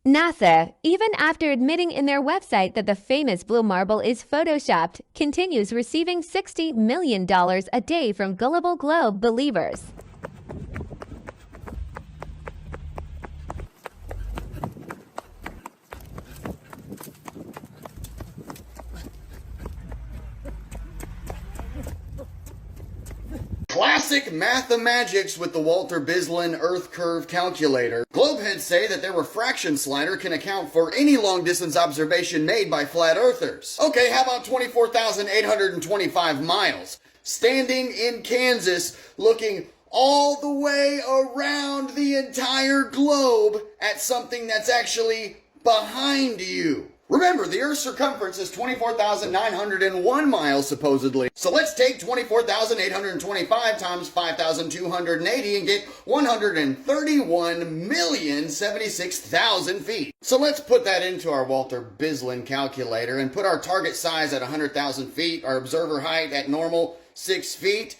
NASA, even after admitting in their website that the famous blue marble is photoshopped, continues receiving $60 million a day from gullible globe believers. Classic Mathemagics with the Walter Bislin Earth Curve Calculator. Globeheads say that their refraction slider can account for any long-distance observation made by flat earthers. Okay, how about 24,825 miles? Standing in Kansas, looking all the way around the entire globe at something that's actually behind you. Remember, the Earth's circumference is 24,901 miles, supposedly. So let's take 24,825 times 5,280 and get 131,076,000 feet. So let's put that into our Walter Bislin calculator and put our target size at 100,000 feet, our observer height at normal 6 feet.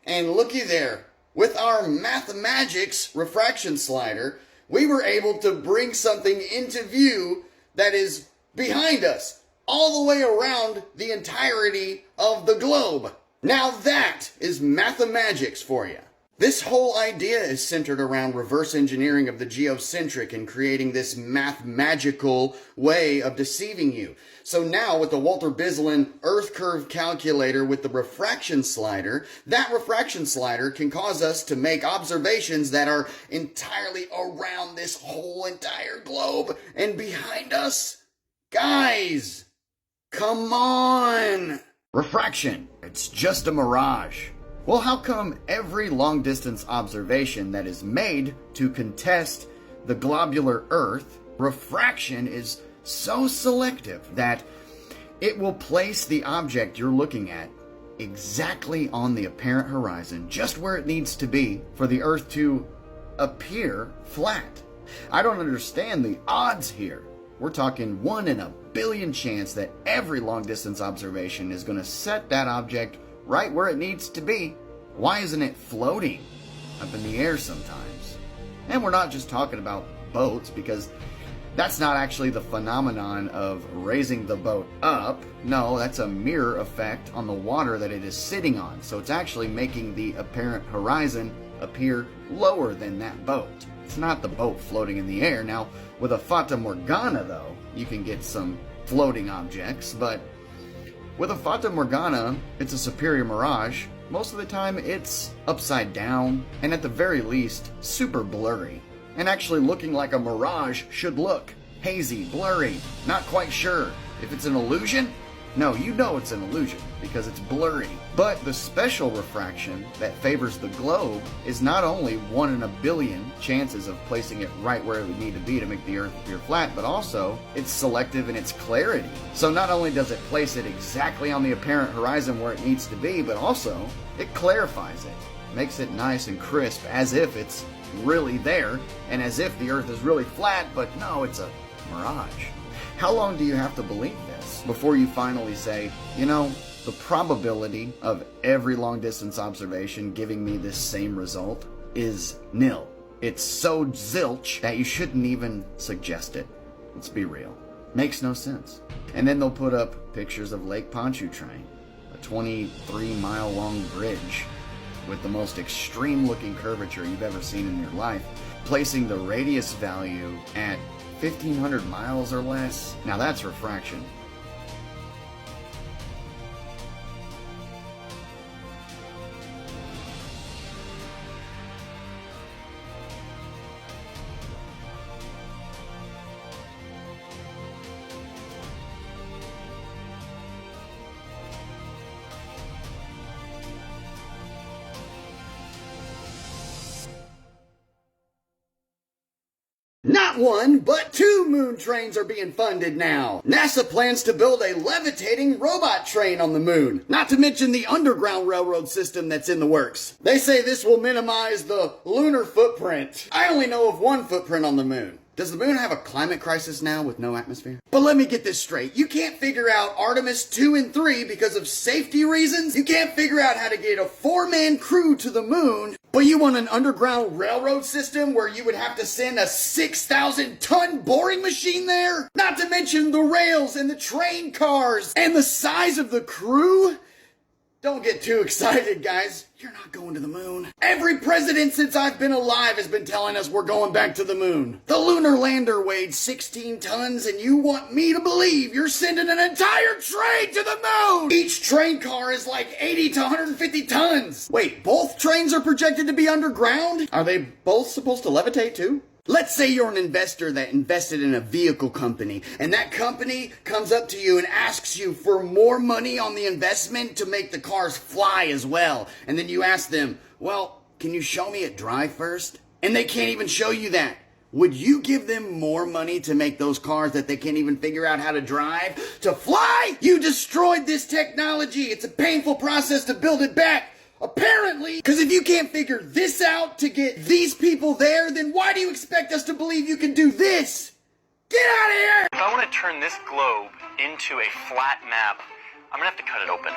And looky there, with our Mathemagics refraction slider, we were able to bring something into view that is behind us, all the way around the entirety of the globe. Now that is Mathemagics for you. This whole idea is centered around reverse engineering of the geocentric and creating this mathemagical way of deceiving you. So now with the Walter Bislin Earth Curve Calculator with the refraction slider, that refraction slider can cause us to make observations that are entirely around this whole entire globe and behind us. Guys, come on! Refraction, it's just a mirage. Well, how come every long-distance observation that is made to contest the globular Earth, refraction is so selective that it will place the object you're looking at exactly on the apparent horizon, just where it needs to be for the Earth to appear flat? I don't understand the odds here. We're talking 1 in a billion chance that every long-distance observation is going to set that object right where it needs to be. Why isn't it floating up in the air sometimes? And we're not just talking about boats, because that's not actually the phenomenon of raising the boat up. No, that's a mirror effect on the water that it is sitting on. So it's actually making the apparent horizon appear lower than that boat. It's not the boat floating in the air. Now, with a Fata Morgana, though, you can get some floating objects, but with a Fata Morgana, it's a superior mirage. Most of the time, it's upside down, and at the very least, super blurry. And actually looking like a mirage should look. Hazy, blurry, not quite sure. If it's an illusion, no, you know it's an illusion, because it's blurry. But the special refraction that favors the globe is not only 1 in a billion chances of placing it right where it would need to be to make the Earth appear flat, but also it's selective in its clarity. So not only does it place it exactly on the apparent horizon where it needs to be, but also it clarifies it, makes it nice and crisp, as if it's really there, and as if the Earth is really flat, but no, it's a mirage. How long do you have to believe this before you finally say, you know, the probability of every long-distance observation giving me this same result is nil. It's so zilch that you shouldn't even suggest it. Let's be real. Makes no sense. And then they'll put up pictures of Lake Pontchartrain, a 23-mile-long bridge with the most extreme-looking curvature you've ever seen in your life, placing the radius value at 1,500 miles or less. Now that's refraction. Not one, but 2 moon trains are being funded now. NASA plans to build a levitating robot train on the moon, not to mention the underground railroad system that's in the works. They say this will minimize the lunar footprint. I only know of one footprint on the moon. Does the moon have a climate crisis now with no atmosphere? But let me get this straight. You can't figure out Artemis 2 and 3 because of safety reasons? You can't figure out how to get a 4-man crew to the moon, but you want an underground railroad system where you would have to send a 6,000-ton boring machine there? Not to mention the rails and the train cars and the size of the crew? Don't get too excited, guys. You're not going to the moon. Every president since I've been alive has been telling us we're going back to the moon. The lunar lander weighed 16 tons, and you want me to believe you're sending an entire train to the moon! Each train car is like 80 to 150 tons. Wait, both trains are projected to be underground? Are they both supposed to levitate too? Let's say you're an investor that invested in a vehicle company, and that company comes up to you and asks you for more money on the investment to make the cars fly as well. And then you ask them, well, can you show me it drive first? And they can't even show you that. Would you give them more money to make those cars that they can't even figure out how to drive to fly? You destroyed this technology. It's a painful process to build it back. Apparently, because if you can't figure this out to get these people there, then why do you expect us to believe you can do this? Get out of here! If I want to turn this globe into a flat map, I'm gonna have to cut it open.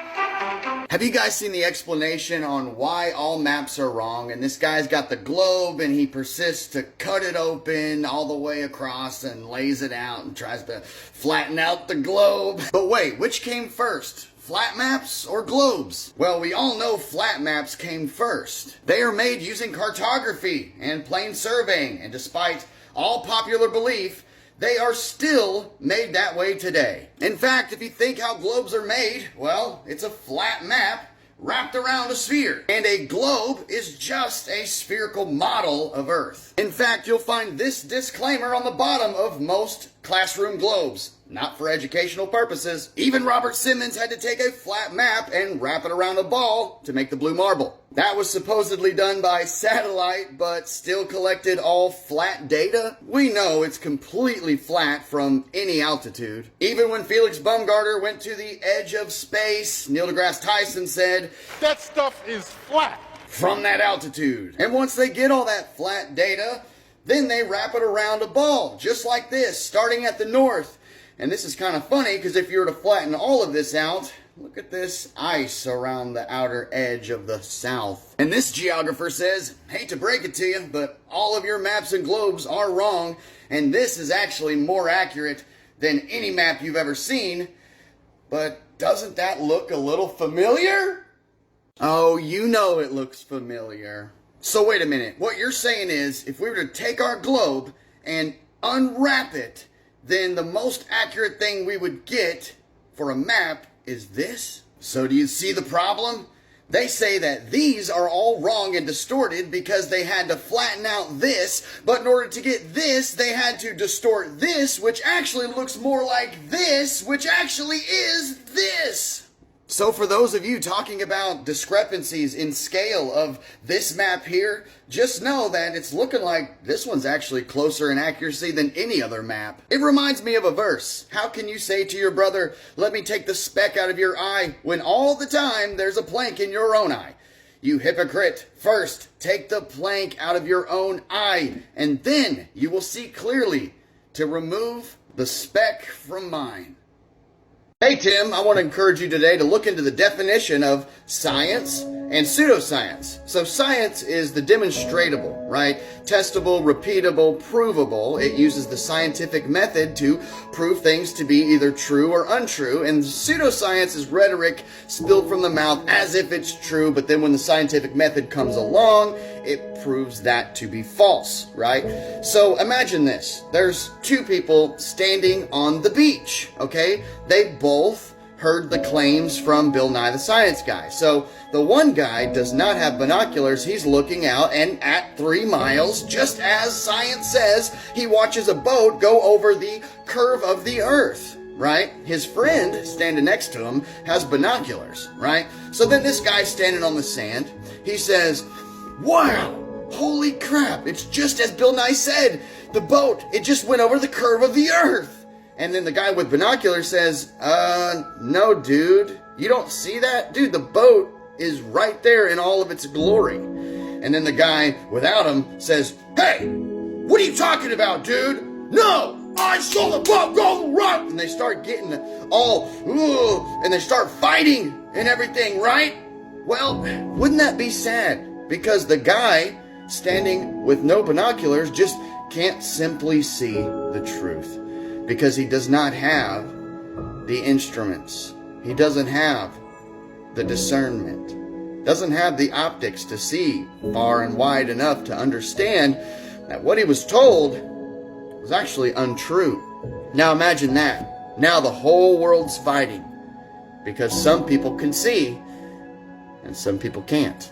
Have you guys seen the explanation on why all maps are wrong? And this guy's got the globe and he persists to cut it open all the way across and lays it out and tries to flatten out the globe. But wait, which came first? Flat maps or globes? Well, we all know flat maps came first. They are made using cartography and plane surveying, and despite all popular belief, they are still made that way today. In fact, if you think how globes are made, well, it's a flat map wrapped around a sphere. And a globe is just a spherical model of Earth. In fact, you'll find this disclaimer on the bottom of most classroom globes. Not for educational purposes. Even Robert Simmons had to take a flat map and wrap it around a ball to make the blue marble. That was supposedly done by satellite, but still collected all flat data. We know it's completely flat from any altitude. Even when Felix Baumgartner went to the edge of space, Neil deGrasse Tyson said, "That stuff is flat." From that altitude. And once they get all that flat data, then they wrap it around a ball, just like this, starting at the north. And this is kind of funny, because if you were to flatten all of this out, look at this ice around the outer edge of the south. And this geographer says, hate to break it to you, but all of your maps and globes are wrong, and this is actually more accurate than any map you've ever seen. But doesn't that look a little familiar? Oh, you know it looks familiar. So wait a minute, what you're saying is, if we were to take our globe and unwrap it, then the most accurate thing we would get for a map is this? So do you see the problem? They say that these are all wrong and distorted because they had to flatten out this, but in order to get this, they had to distort this, which actually looks more like this, which actually is this. So for those of you talking about discrepancies in scale of this map here, just know that it's looking like this one's actually closer in accuracy than any other map. It reminds me of a verse. How can you say to your brother, let me take the speck out of your eye, when all the time there's a plank in your own eye? You hypocrite, first take the plank out of your own eye, and then you will see clearly to remove the speck from mine. Hey Tim, I want to encourage you today to look into the definition of science and pseudoscience. So science is the demonstratable, right? Testable, repeatable, provable. It uses the scientific method to prove things to be either true or untrue. And pseudoscience is rhetoric spilled from the mouth as if it's true, but then when the scientific method comes along, it proves that to be false, right? So imagine this. There's two people standing on the beach, okay? They both heard the claims from Bill Nye the Science Guy. So the one guy does not have binoculars. He's looking out, and at 3 miles, just as science says, he watches a boat go over the curve of the earth, right? His friend standing next to him has binoculars, right? So then this guy standing on the sand, he says, wow, holy crap, it's just as Bill Nye said. The boat, it just went over the curve of the earth. And then the guy with binoculars says, no, dude, you don't see that? Dude, the boat is right there in all of its glory. And then the guy without him says, hey, what are you talking about, dude? no, I saw the boat go right. And they start getting all, ooh, and they start fighting and everything, right? Well, wouldn't that be sad? Because the guy standing with no binoculars just can't simply see the truth. Because he does not have the instruments. He doesn't have the discernment. Doesn't have the optics to see far and wide enough to understand that what he was told was actually untrue. Now imagine that. Now the whole world's fighting because some people can see and some people can't.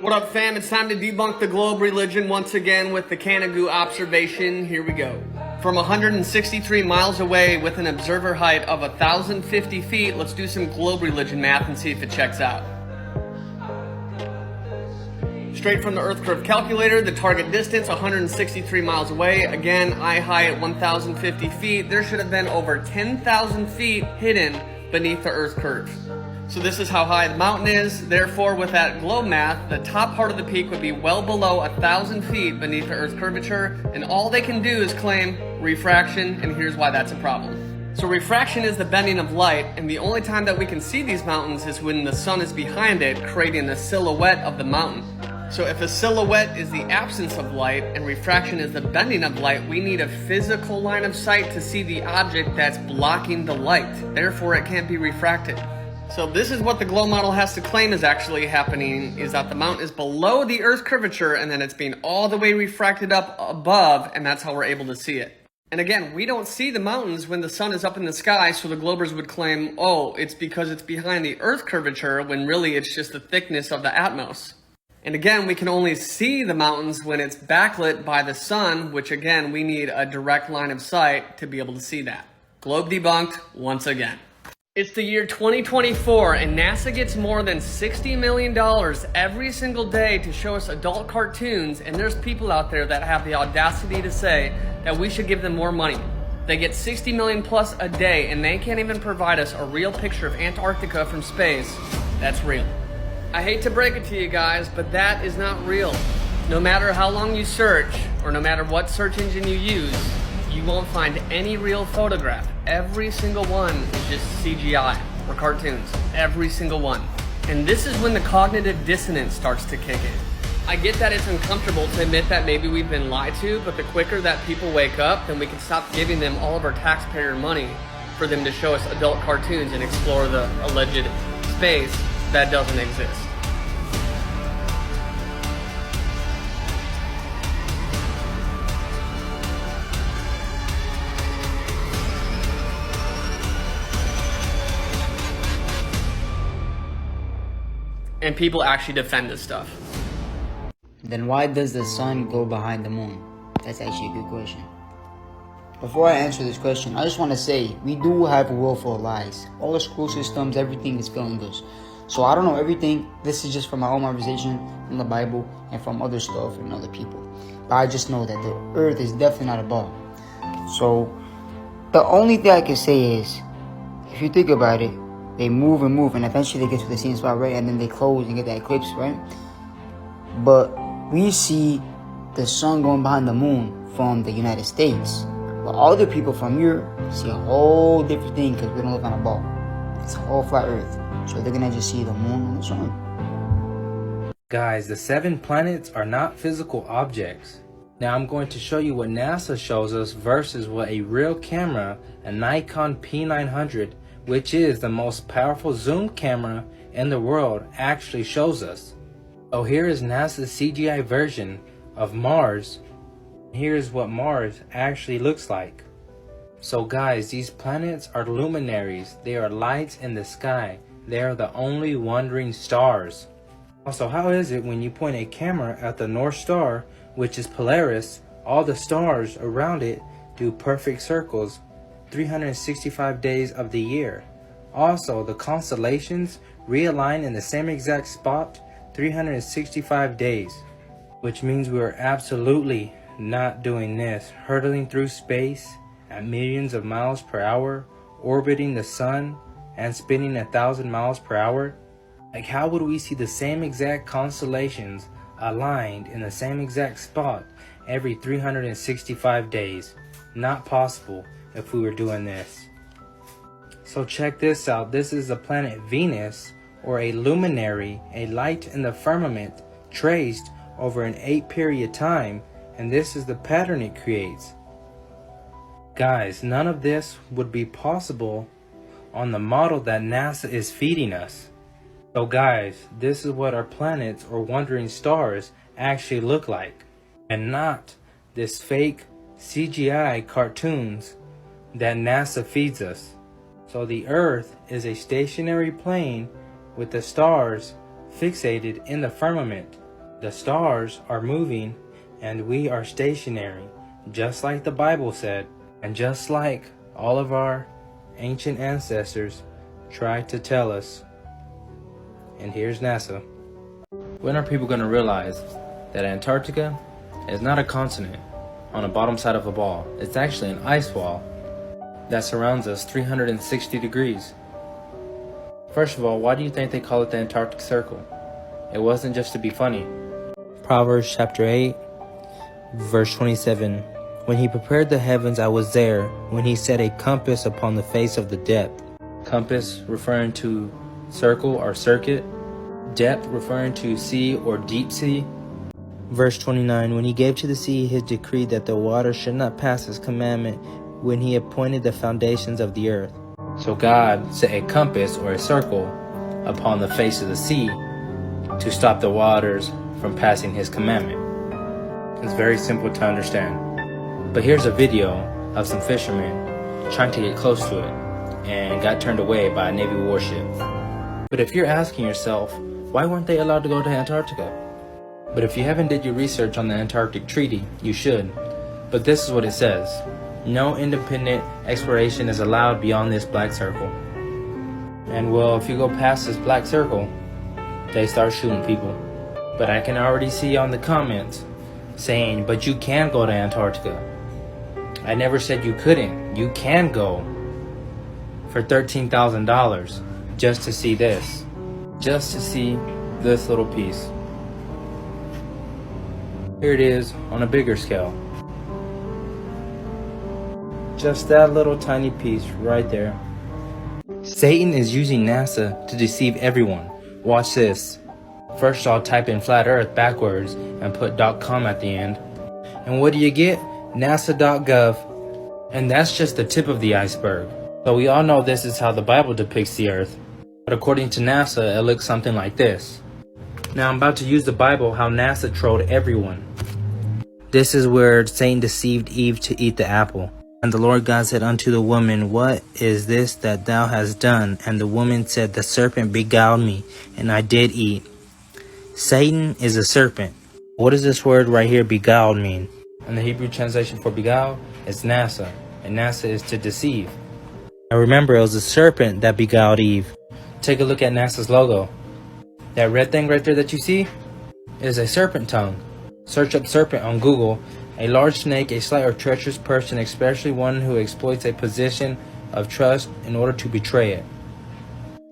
What up, fam? It's time to debunk the globe religion once again with the Canagoo observation. Here we go. From 163 miles away with an observer height of 1,050 feet, let's do some globe religion math and see if it checks out. Straight from the Earth curve calculator, the target distance 163 miles away. Again, eye height 1,050 feet. There should have been over 10,000 feet hidden beneath the Earth curve. So this is how high the mountain is. Therefore, with that globe math, the top part of the peak would be well below 1,000 feet beneath the Earth's curvature, and all they can do is claim refraction, and here's why that's a problem. So refraction is the bending of light, and the only time that we can see these mountains is when the sun is behind it, creating a silhouette of the mountain. So if a silhouette is the absence of light and refraction is the bending of light, we need a physical line of sight to see the object that's blocking the light. Therefore, it can't be refracted. So this is what the globe model has to claim is actually happening, is that the mountain is below the Earth's curvature and then it's being all the way refracted up above, and that's how we're able to see it. And again, we don't see the mountains when the sun is up in the sky, so the globers would claim, oh, it's because it's behind the Earth curvature, when really it's just the thickness of the atmos. And again, we can only see the mountains when it's backlit by the sun, which again, we need a direct line of sight to be able to see that. Globe debunked once again. It's the year 2024 and NASA gets more than $60 million every single day to show us adult cartoons, and there's people out there that have the audacity to say that we should give them more money. They get 60 million plus a day and they can't even provide us a real picture of Antarctica from space that's real. I hate to break it to you guys, but that is not real. No matter how long you search, or no matter what search engine you use, you won't find any real photograph. Every single one is just CGI or cartoons. Every single one. And this is when the cognitive dissonance starts to kick in. I get that it's uncomfortable to admit that maybe we've been lied to, but the quicker that people wake up, then we can stop giving them all of our taxpayer money for them to show us adult cartoons and explore the alleged space that doesn't exist. And people actually defend this stuff. Then why does the sun go behind the moon? That's actually a good question. Before I answer this question, I just want to say, we do have a world full of lies. All the school systems, everything is failing us. So I don't know everything. This is just from my own observation from the Bible and from other stuff and other people. But I just know that the earth is definitely not a ball. So the only thing I can say is, if you think about it, they move and move and eventually they get to the same spot, right? And then they close and get that eclipse, right? But we see the sun going behind the moon from the United States. But other people from Europe see a whole different thing because we don't live on a ball. It's a whole flat earth. So they're gonna just see the moon and the sun. Guys, the 7 planets are not physical objects. Now I'm going to show you what NASA shows us versus what a real camera, a Nikon P900, which is the most powerful zoom camera in the world, actually shows us. So here is NASA's CGI version of Mars. Here's what Mars actually looks like. So guys, these planets are luminaries. They are lights in the sky. They are the only wandering stars. Also, how is it when you point a camera at the North Star, which is Polaris, all the stars around it do perfect circles 365 days of the year. Also, the constellations realign in the same exact spot 365 days, which means we are absolutely not doing this, hurtling through space at millions of miles per hour, orbiting the sun and spinning 1,000 miles per hour. Like, how would we see the same exact constellations aligned in the same exact spot every 365 days. Not possible if we were doing this. So check this out. This is the planet Venus, or a luminary, a light in the firmament traced over an 8-period time, and this is the pattern it creates. Guys, none of this would be possible on the model that NASA is feeding us. So guys, this is what our planets or wandering stars actually look like, and not this fake CGI cartoons that NASA feeds us. So the Earth is a stationary plane with the stars fixated in the firmament. The stars are moving and we are stationary, just like the Bible said, and just like all of our ancient ancestors tried to tell us. And here's NASA. When are people going to realize that Antarctica is not a continent on the bottom side of a ball? It's actually an ice wall that surrounds us 360 degrees. First of all, why do you think they call it the Antarctic Circle? It wasn't just to be funny. Proverbs chapter 8, verse 27. When he prepared the heavens, I was there, when he set a compass upon the face of the depth. Compass referring to circle or circuit. Depth referring to sea or deep sea. Verse 29. When he gave to the sea his decree that the water should not pass his commandment, when he appointed the foundations of the earth. So God set a compass or a circle upon the face of the sea to stop the waters from passing his commandment. It's very simple to understand. But here's a video of some fishermen trying to get close to it and got turned away by a Navy warship. But if you're asking yourself, why weren't they allowed to go to Antarctica? But if you haven't did your research on the Antarctic Treaty, you should. But this is what it says. No independent exploration is allowed beyond this black circle. And well, if you go past this black circle, they start shooting people. But I can already see on the comments saying, but you can go to Antarctica. I never said you couldn't. You can go for $13,000 just to see this. Just to see this little piece. Here it is on a bigger scale. Just that little tiny piece right there. Satan is using NASA to deceive everyone. Watch this. First I'll type in flat earth backwards and put .com at the end. And what do you get? NASA.gov. And that's just the tip of the iceberg. So we all know this is how the Bible depicts the earth. But according to NASA, it looks something like this. Now I'm about to use the Bible how NASA trolled everyone. This is where Satan deceived Eve to eat the apple. And the Lord God said unto the woman, What is this that thou hast done? And the woman said, The serpent beguiled me, and I did eat. Satan is a serpent. What does this word right here, beguiled, mean? And the Hebrew translation for beguiled is NASA. And NASA is to deceive. Now remember, it was the serpent that beguiled Eve. Take a look at NASA's logo. That red thing right there that you see is a serpent tongue. Search up serpent on Google. A large snake, a slight or treacherous person, especially one who exploits a position of trust in order to betray it.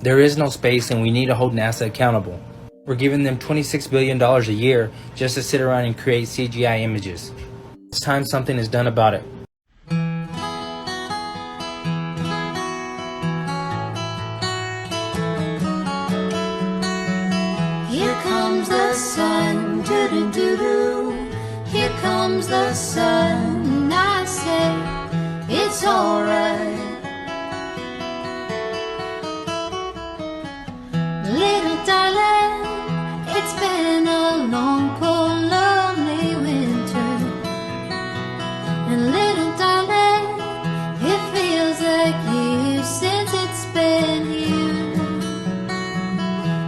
There is no space and we need to hold NASA accountable. We're giving them $26 billion a year just to sit around and create CGI images. It's time something is done about it. Here comes the sun, doo-doo-doo-doo. Here comes the sun, I say, it's alright. Little darling, it's been a long, cold, lonely winter. And little darling, it feels like years since it's been here.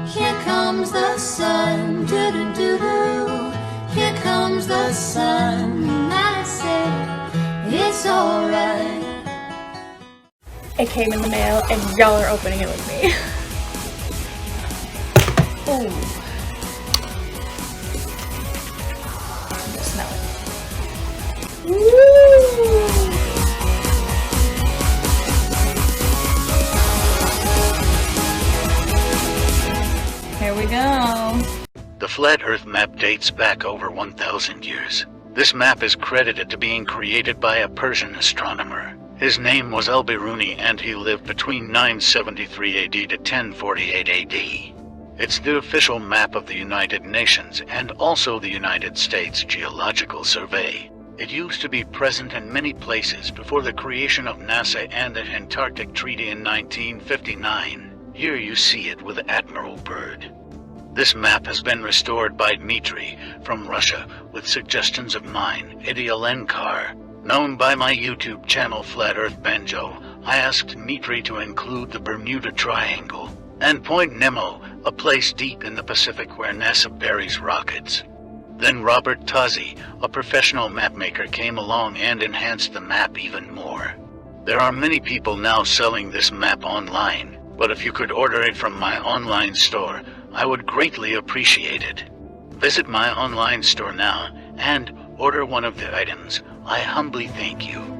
Here comes the sun, doo-doo-doo-doo. Here comes the sun, and I say, it's alright. It came in the mail, and y'all are opening it with me. Ooh. Smell it. Woo! Here we go. The flat Earth map dates back over 1,000 years. This map is credited to being created by a Persian astronomer. His name was al-Biruni and he lived between 973 AD to 1048 AD. It's the official map of the United Nations and also the United States Geological Survey. It used to be present in many places before the creation of NASA and the Antarctic Treaty in 1959. Here you see it with Admiral Byrd. This map has been restored by Dmitry from Russia with suggestions of mine, Idialenkar. Known by my YouTube channel Flat Earth Banjo, I asked Dmitry to include the Bermuda Triangle and Point Nemo, a place deep in the Pacific where NASA buries rockets. Then Robert Tozzi, a professional mapmaker, came along and enhanced the map even more. There are many people now selling this map online, but if you could order it from my online store, I would greatly appreciate it. Visit my online store now and order one of the items. I humbly thank you.